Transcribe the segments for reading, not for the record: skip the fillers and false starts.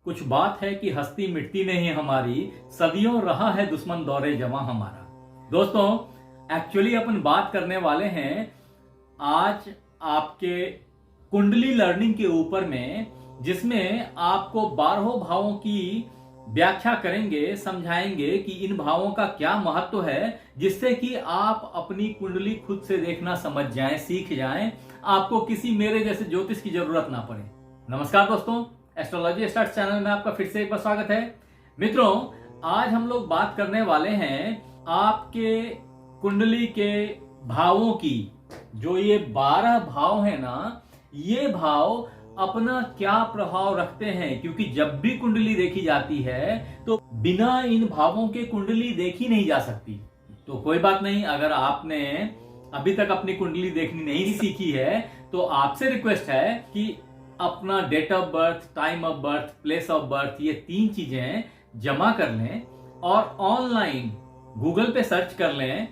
कुछ बात है कि हस्ती मिटती नहीं हमारी, सदियों रहा है दुश्मन दौरे जवां हमारा। दोस्तों, एक्चुअली अपन बात करने वाले हैं आज आपके कुंडली लर्निंग के ऊपर में, जिसमें आपको 12 भावों की व्याख्या करेंगे, समझाएंगे कि इन भावों का क्या महत्व है, जिससे कि आप अपनी कुंडली खुद से देखना समझ जाएं, सीख जाएं, आपको किसी मेरे जैसे ज्योतिष की जरूरत ना पड़े। नमस्कार दोस्तों, एस्ट्रोलॉजी स्टार्ट चैनल में आपका फिर से एक बार स्वागत है। मित्रों, आज हम लोग बात करने वाले हैं आपके कुंडली के भावों की। जो ये 12 भाव है ना, ये भाव अपना क्या प्रभाव रखते हैं, क्योंकि जब भी कुंडली देखी जाती है तो बिना इन भावों के कुंडली देखी नहीं जा सकती। तो कोई बात नहीं, अगर आपने अभी तक अपनी कुंडली देखनी नहीं सीखी है तो आपसे रिक्वेस्ट है कि अपना date of birth, time of birth, place of birth, ये 3 चीजें जमा कर लें और ऑनलाइन गूगल पे सर्च कर लें।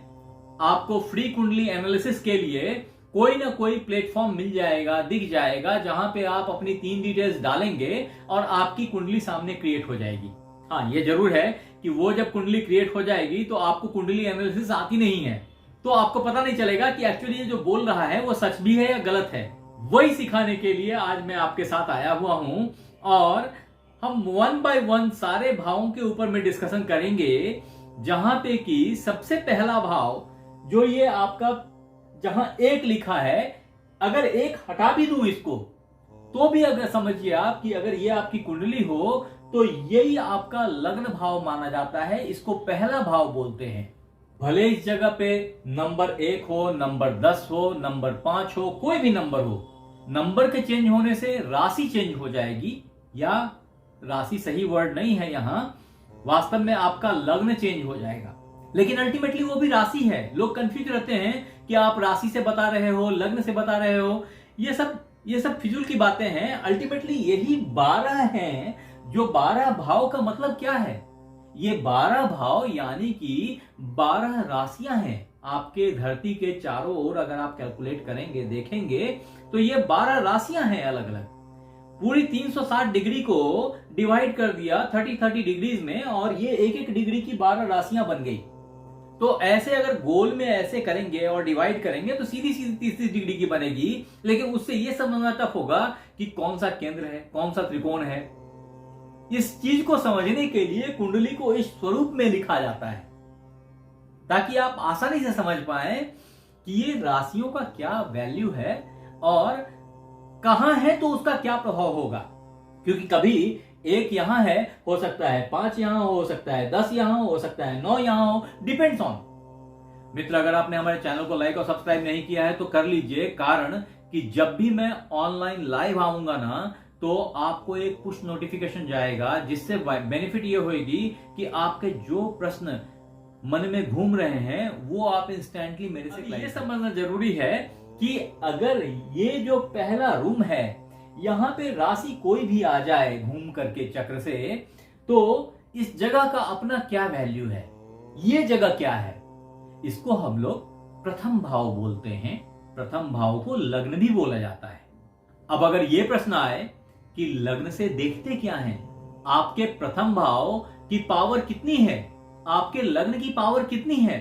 आपको फ्री कुंडली एनालिसिस के लिए कोई ना कोई प्लेटफॉर्म मिल जाएगा, दिख जाएगा, जहां पे आप अपनी 3 डिटेल्स डालेंगे और आपकी कुंडली सामने क्रिएट हो जाएगी। हाँ, ये जरूर है कि वो जब कुंडली क्रिएट हो जाएगी तो आपको कुंडली एनालिसिस आती नहीं है, तो आपको पता नहीं चलेगा कि एक्चुअली ये जो बोल रहा है वो सच भी है या गलत है। वही सिखाने के लिए आज मैं आपके साथ आया हुआ हूं और हम 1 बाय 1 सारे भावों के ऊपर में डिस्कशन करेंगे। जहां पे कि सबसे पहला भाव जो ये आपका, जहां 1 लिखा है, अगर 1 हटा भी दूं इसको तो भी अगर समझिए आप कि अगर ये आपकी कुंडली हो तो यही आपका लग्न भाव माना जाता है। इसको पहला भाव बोलते हैं। भले इस जगह पे नंबर 1 हो, नंबर 10 हो, नंबर 5 हो, कोई भी नंबर हो, नंबर के चेंज होने से राशि चेंज हो जाएगी, या राशि सही वर्ड नहीं है यहां, वास्तव में आपका लग्न चेंज हो जाएगा। लेकिन अल्टीमेटली वो भी राशि है। लोग कंफ्यूज रहते हैं कि आप राशि से बता रहे हो, लग्न से बता रहे हो। ये सब फिजूल की बातें हैं। अल्टीमेटली यही 12 हैं। जो 12 भाव का मतलब क्या है? ये 12 भाव यानी कि 12 राशियां हैं। आपके धरती के चारों ओर अगर आप कैलकुलेट करेंगे, देखेंगे तो ये 12 राशियां हैं अलग अलग। पूरी 360 डिग्री को डिवाइड कर दिया 30 डिग्रीज में, और ये एक एक डिग्री की 12 राशियां बन गई। तो ऐसे अगर गोल में ऐसे करेंगे और डिवाइड करेंगे तो सीधी सीधी 30 डिग्री की बनेगी। लेकिन उससे यह समझना टफ होगा कि कौन सा केंद्र है, कौन सा त्रिकोण है। इस चीज को समझने के लिए कुंडली को इस स्वरूप में लिखा जाता है, ताकि आप आसानी से समझ पाए कि ये राशियों का क्या वैल्यू है और कहां है तो उसका क्या प्रभाव होगा। क्योंकि कभी 1 यहां है, हो सकता है 5 यहां हो सकता है, 10 यहां हो सकता है, 9 यहां हो, डिपेंड्स ऑन। मित्र, अगर आपने हमारे चैनल को लाइक और सब्सक्राइब नहीं किया है तो कर लीजिए, कारण कि जब भी मैं ऑनलाइन लाइव आऊंगा ना तो आपको एक पुश नोटिफिकेशन जाएगा, जिससे बेनिफिट ये होगी कि आपके जो प्रश्न मन में घूम रहे हैं वो आप इंस्टेंटली मेरे से ये समझना जरूरी है कि अगर ये जो पहला रूम है, यहां पे राशि कोई भी आ जाए घूम करके चक्र से, तो इस जगह का अपना क्या वैल्यू है, ये जगह क्या है, इसको हम लोग प्रथम भाव बोलते हैं। प्रथम भाव को लग्न भी बोला जाता है। अब अगर ये प्रश्न आए कि लग्न से देखते क्या हैं, आपके प्रथम भाव की पावर कितनी है, आपके लग्न की पावर कितनी है,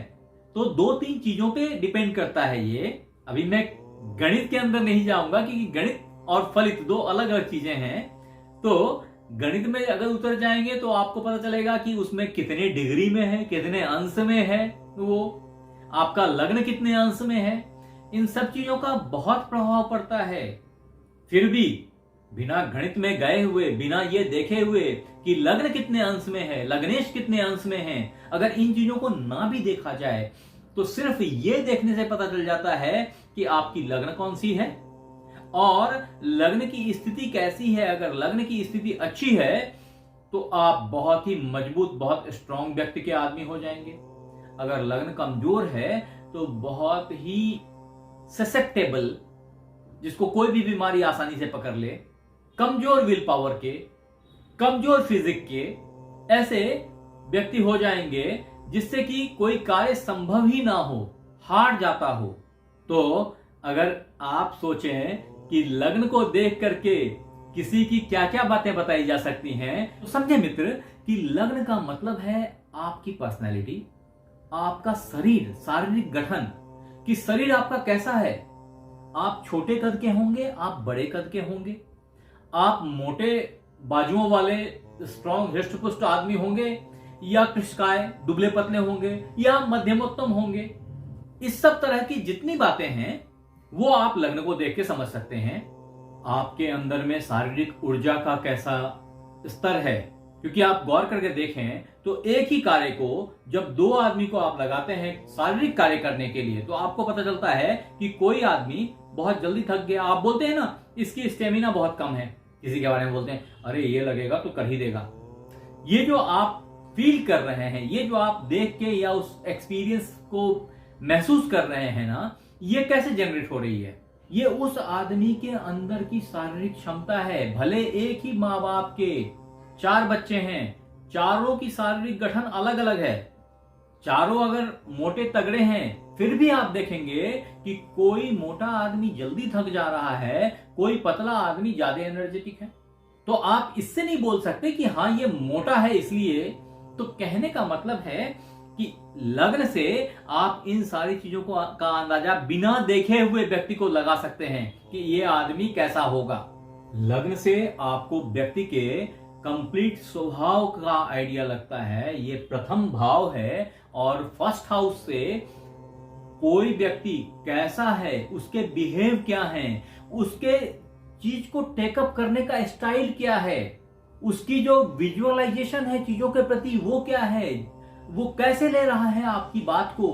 तो 2-3 चीजों पे डिपेंड करता है ये। अभी मैं गणित के अंदर नहीं जाऊंगा, क्योंकि गणित और फलित 2 अलग अलग चीजें हैं। तो गणित में अगर उतर जाएंगे तो आपको पता चलेगा कि उसमें कितने डिग्री में है, कितने अंश में है, वो आपका लग्न कितने अंश में है। इन सब चीजों का बहुत प्रभाव पड़ता है। फिर भी बिना गणित में गए हुए, बिना ये देखे हुए कि लग्न कितने अंश में है, लग्नेश कितने अंश में है, अगर इन चीजों को ना भी देखा जाए तो सिर्फ ये देखने से पता चल जाता है कि आपकी लग्न कौन सी है और लग्न की स्थिति कैसी है। अगर लग्न की स्थिति अच्छी है तो आप बहुत ही मजबूत, बहुत स्ट्रांग व्यक्ति के आदमी हो जाएंगे। अगर लग्न कमजोर है तो बहुत ही ससेप्टेबल, जिसको कोई भी बीमारी आसानी से पकड़ ले, कमजोर विल पावर के, कमजोर फिजिक के, ऐसे व्यक्ति हो जाएंगे जिससे कि कोई कार्य संभव ही ना हो, हार जाता हो। तो अगर आप सोचें कि लग्न को देख करके किसी की क्या क्या बातें बताई जा सकती हैं। तो समझे मित्र कि लग्न का मतलब है आपकी पर्सनैलिटी, आपका शरीर, शारीरिक गठन, कि शरीर आपका कैसा है। आप छोटे कद के होंगे, आप बड़े कद के होंगे, आप मोटे बाजुओं वाले स्ट्रॉन्ग हृष्टपुष्ट आदमी होंगे, या कृष्णकाय दुबले पतले होंगे, या मध्यमोत्तम होंगे। इस सब तरह की जितनी बातें हैं वो आप लग्न को देख के समझ सकते हैं। आपके अंदर में शारीरिक ऊर्जा का कैसा स्तर है, क्योंकि आप गौर करके देखें तो एक ही कार्य को जब दो आदमी को आप लगाते हैं शारीरिक कार्य करने के लिए, तो आपको पता चलता है कि कोई आदमी बहुत जल्दी थक गया। आप बोलते हैं ना इसकी स्टेमिना बहुत कम है, किसी के बारे में बोलते हैं अरे ये लगेगा तो कर ही देगा। ये जो आप फील कर रहे हैं, ये जो आप देख के या उस एक्सपीरियंस को महसूस कर रहे हैं ना, ये कैसे जनरेट हो रही है? ये उस आदमी के अंदर की शारीरिक क्षमता है। भले एक ही माँ बाप के 4 बच्चे हैं, चारों की शारीरिक गठन अलग अलग है, चारों अगर मोटे तगड़े हैं, फिर भी आप देखेंगे कि कोई मोटा आदमी जल्दी थक जा रहा है, कोई पतला आदमी ज्यादा एनर्जेटिक है। तो आप इससे नहीं बोल सकते कि हाँ ये मोटा है इसलिए। तो कहने का मतलब है कि लग्न से आप इन सारी चीजों का अंदाजा बिना देखे हुए व्यक्ति को लगा सकते हैं कि ये आदमी कैसा होगा। लग्न से आपको व्यक्ति के कंप्लीट स्वभाव का आइडिया लगता है। ये प्रथम भाव है और फर्स्ट हाउस से कोई व्यक्ति कैसा है, उसके बिहेव क्या है, उसके चीज को टेकअप करने का स्टाइल क्या है, उसकी जो विजुअलाइजेशन है चीजों के प्रति वो क्या है, वो कैसे ले रहा है आपकी बात को,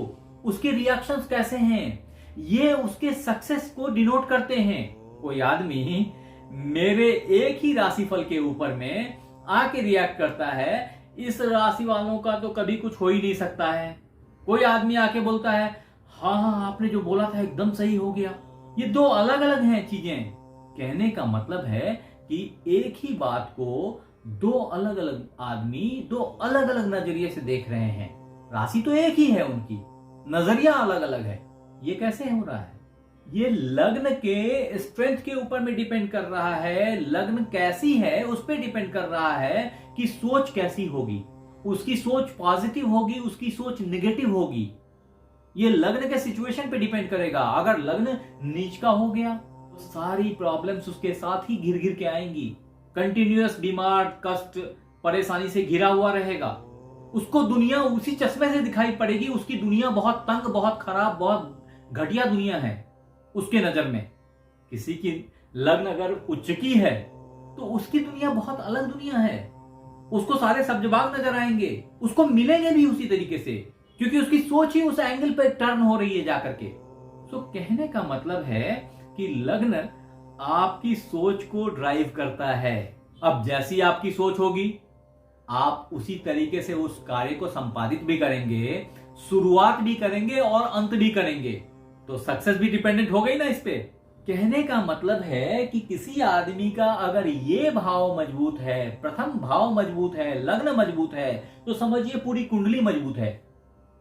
उसके रिएक्शंस कैसे हैं, ये उसके सक्सेस को डिनोट करते हैं। कोई आदमी मेरे एक ही राशिफल के ऊपर में आके रिएक्ट करता है, इस राशि वालों का तो कभी कुछ हो ही नहीं सकता है। कोई आदमी आके बोलता है हाँ हाँ आपने जो बोला था एकदम सही हो गया। ये दो अलग अलग हैं चीजें। कहने का मतलब है कि एक ही बात को दो अलग अलग आदमी दो अलग अलग नजरिए से देख रहे हैं। राशि तो एक ही है, उनकी नजरिया अलग अलग है। ये कैसे हो रहा है? ये लग्न के स्ट्रेंथ के ऊपर में डिपेंड कर रहा है। लग्न कैसी है उस पर डिपेंड कर रहा है कि सोच कैसी होगी। उसकी सोच पॉजिटिव होगी, उसकी सोच नेगेटिव होगी। ये लग्न के सिचुएशन पे डिपेंड करेगा। अगर लग्न नीच का हो गया तो सारी प्रॉब्लम्स उसके साथ ही घिर घिर के आएंगी। कंटिन्यूअस बीमार, कष्ट, परेशानी से घिरा हुआ रहेगा। उसको दुनिया उसी चश्मे से दिखाई पड़ेगी। उसकी दुनिया बहुत तंग, बहुत खराब, बहुत घटिया दुनिया है उसके नजर में। किसी की लग्न अगर उच्च की है तो उसकी दुनिया बहुत अलग दुनिया है। उसको सारे सब्जबाग नजर आएंगे, उसको मिलेंगे भी उसी तरीके से, क्योंकि उसकी सोच ही उस एंगल पर टर्न हो रही है जाकर के। तो कहने का मतलब है कि लग्न आपकी सोच को ड्राइव करता है। अब जैसी आपकी सोच होगी आप उसी तरीके से उस कार्य को संपादित भी करेंगे, शुरुआत भी करेंगे और अंत भी करेंगे। तो सक्सेस भी डिपेंडेंट हो गई ना इस पे। कहने का मतलब है कि किसी आदमी का अगर ये भाव मजबूत है, प्रथम भाव मजबूत है, लग्न मजबूत है, तो समझिए पूरी कुंडली मजबूत है।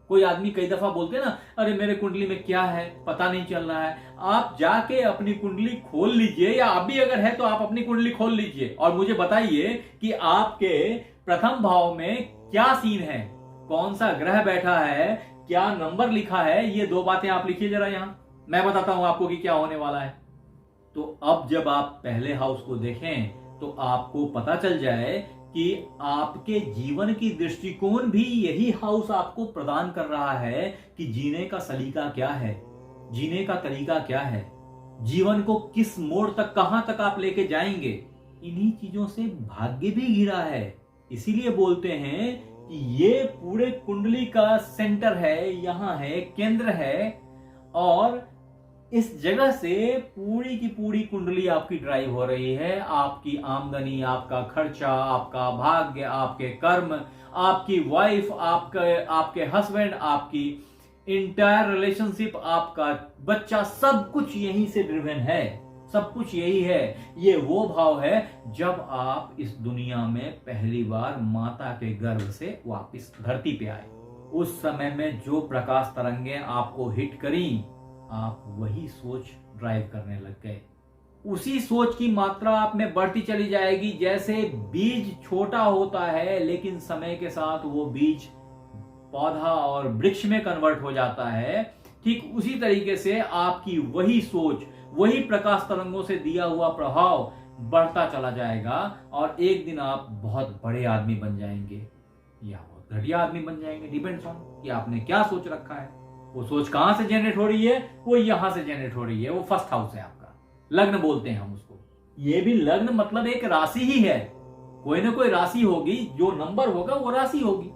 कोई आदमी कई दफा बोलते हैं ना अरे मेरे कुंडली में क्या है पता नहीं चल रहा है। आप जाके अपनी कुंडली खोल लीजिए, या आप भी अगर है तो आप अपनी कुंडली खोल लीजिए और मुझे बताइए कि आपके प्रथम भाव में क्या सीन है, कौन सा ग्रह बैठा है, क्या नंबर लिखा है। ये दो बातें आप लिखिए जरा यहां, मैं बताता हूं आपको कि क्या होने वाला है। तो अब जब आप पहले हाउस को देखें तो आपको पता चल जाए कि आपके जीवन की दृष्टिकोण भी यही हाउस आपको प्रदान कर रहा है कि जीने का सलीका क्या है, जीने का तरीका क्या है, जीवन को किस मोड़ तक, कहां तक आप लेके जाएंगे। इन्हीं चीजों से भाग्य भी घिरा है। इसीलिए बोलते हैं कि ये पूरे कुंडली का सेंटर है, यहां है, केंद्र है, और इस जगह से पूरी की पूरी कुंडली आपकी ड्राइव हो रही है। आपकी आमदनी, आपका खर्चा, आपका भाग्य, आपके कर्म, आपकी वाइफ, आपके हस्बैंड, आपकी इंटायर रिलेशनशिप, आपका बच्चा, सब कुछ यहीं से ड्रिवन है। सब कुछ यही है। ये वो भाव है जब आप इस दुनिया में पहली बार माता के गर्भ से वापस धरती पे आए। उस समय में जो प्रकाश तरंगें आपको हिट करी, आप वही सोच ड्राइव करने लग गए। उसी सोच की मात्रा आप में बढ़ती चली जाएगी। जैसे बीज छोटा होता है लेकिन समय के साथ वो बीज पौधा और वृक्ष में कन्वर्ट हो जाता है, ठीक उसी तरीके से आपकी वही सोच, वही प्रकाश तरंगों से दिया हुआ प्रभाव बढ़ता चला जाएगा और एक दिन आप बहुत बड़े आदमी बन जाएंगे या बहुत घटिया आदमी बन जाएंगे। डिपेंड्स ऑन कि आपने क्या सोच रखा है। वो सोच कहां से जनरेट हो रही है? वो यहां से जनरेट हो रही है। वो फर्स्ट हाउस है आपका, लग्न बोलते हैं हम उसको। ये भी लग्न मतलब एक राशि ही है। कोई ना कोई राशि होगी, जो नंबर होगा वो राशि होगी।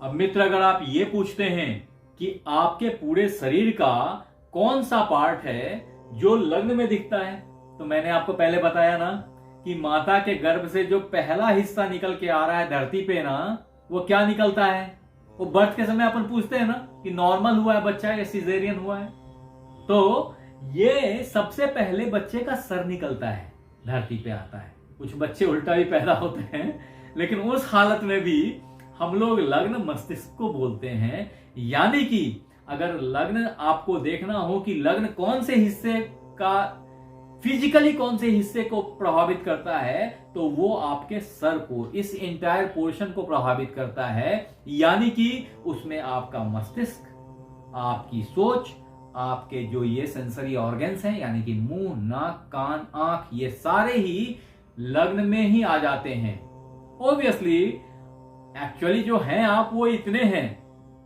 अब मित्र, अगर आप ये पूछते हैं कि आपके पूरे शरीर का कौन सा पार्ट है जो लग्न में दिखता है, तो मैंने आपको पहले बताया ना कि माता के गर्भ से जो पहला हिस्सा निकल के आ रहा है धरती पे ना, वो क्या निकलता है? वो बर्थ के समय अपन पूछते हैं ना कि नॉर्मल हुआ है बच्चा या सिजेरियन हुआ है। तो ये सबसे पहले बच्चे का सर निकलता है, धरती पे आता है। कुछ बच्चे उल्टा भी पैदा होते हैं, लेकिन उस हालत में भी हम लोग लग्न मस्तिष्क को बोलते हैं। यानी कि अगर लग्न आपको देखना हो कि लग्न कौन से हिस्से का, फिजिकली कौन से हिस्से को प्रभावित करता है, तो वो आपके सर को, इस एंटायर पोर्शन को प्रभावित करता है। यानी कि उसमें आपका मस्तिष्क, आपकी सोच, आपके जो ये सेंसरी ऑर्गन्स हैं यानी कि मुंह, नाक, कान, आंख, ये सारे ही लग्न में ही आ जाते हैं। ऑब्वियसली एक्चुअली जो हैं आप, वो इतने हैं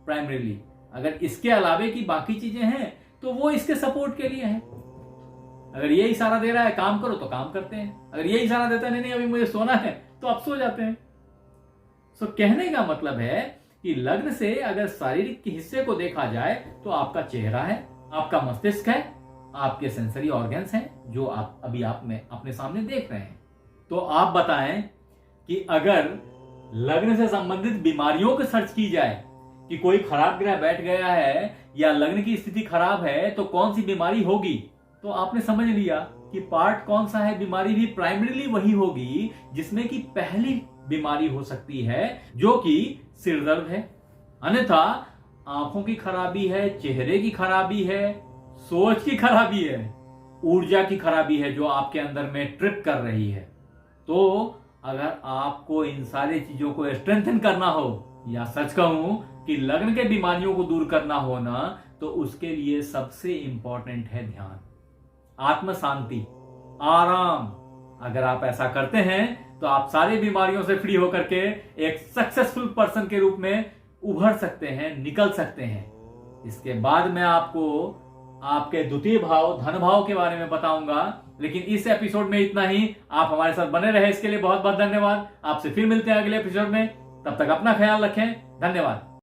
प्राइमरीली। अगर इसके अलावे की बाकी चीजें हैं तो वो इसके सपोर्ट के लिए हैं। अगर ये इशारा दे रहा है काम करो तो काम करते हैं, अगर ये इशारा देता है नहीं नहीं अभी मुझे सोना है तो आप सो जाते हैं। सो कहने का मतलब है कि लग्न से अगर शारीरिक के हिस्से को देखा जाए तो आपका चेहरा है, आपका मस्तिष्क है, आपके सेंसरी ऑर्गन्स हैं जो आप अभी आप में अपने सामने देख रहे हैं। तो आप बताएं कि अगर लग्न से संबंधित बीमारियों को सर्च की जाए कि कोई खराब ग्रह बैठ गया है या लग्न की स्थिति खराब है तो कौन सी बीमारी होगी, तो आपने समझ लिया कि पार्ट कौन सा है। बीमारी भी प्राइमरीली वही होगी जिसमें कि पहली बीमारी हो सकती है जो कि सिर दर्द है। अन्यथा आंखों की खराबी है, चेहरे की खराबी है, सोच की खराबी है, ऊर्जा की खराबी है जो आपके अंदर में ट्रिप कर रही है। तो अगर आपको इन सारी चीजों को स्ट्रेंथन करना हो या सच कहूं कि लग्न के बीमारियों को दूर करना हो ना, तो उसके लिए सबसे इंपॉर्टेंट है ध्यान, आत्म शांति, आराम। अगर आप ऐसा करते हैं तो आप सारी बीमारियों से फ्री होकर के एक सक्सेसफुल पर्सन के रूप में उभर सकते हैं, निकल सकते हैं। इसके बाद मैं आपको आपके द्वितीय भाव, धन भाव के बारे में बताऊंगा, लेकिन इस एपिसोड में इतना ही। आप हमारे साथ बने रहे इसके लिए बहुत बहुत धन्यवाद। आपसे फिर मिलते हैं अगले एपिसोड में। तब तक अपना ख्याल रखें। धन्यवाद।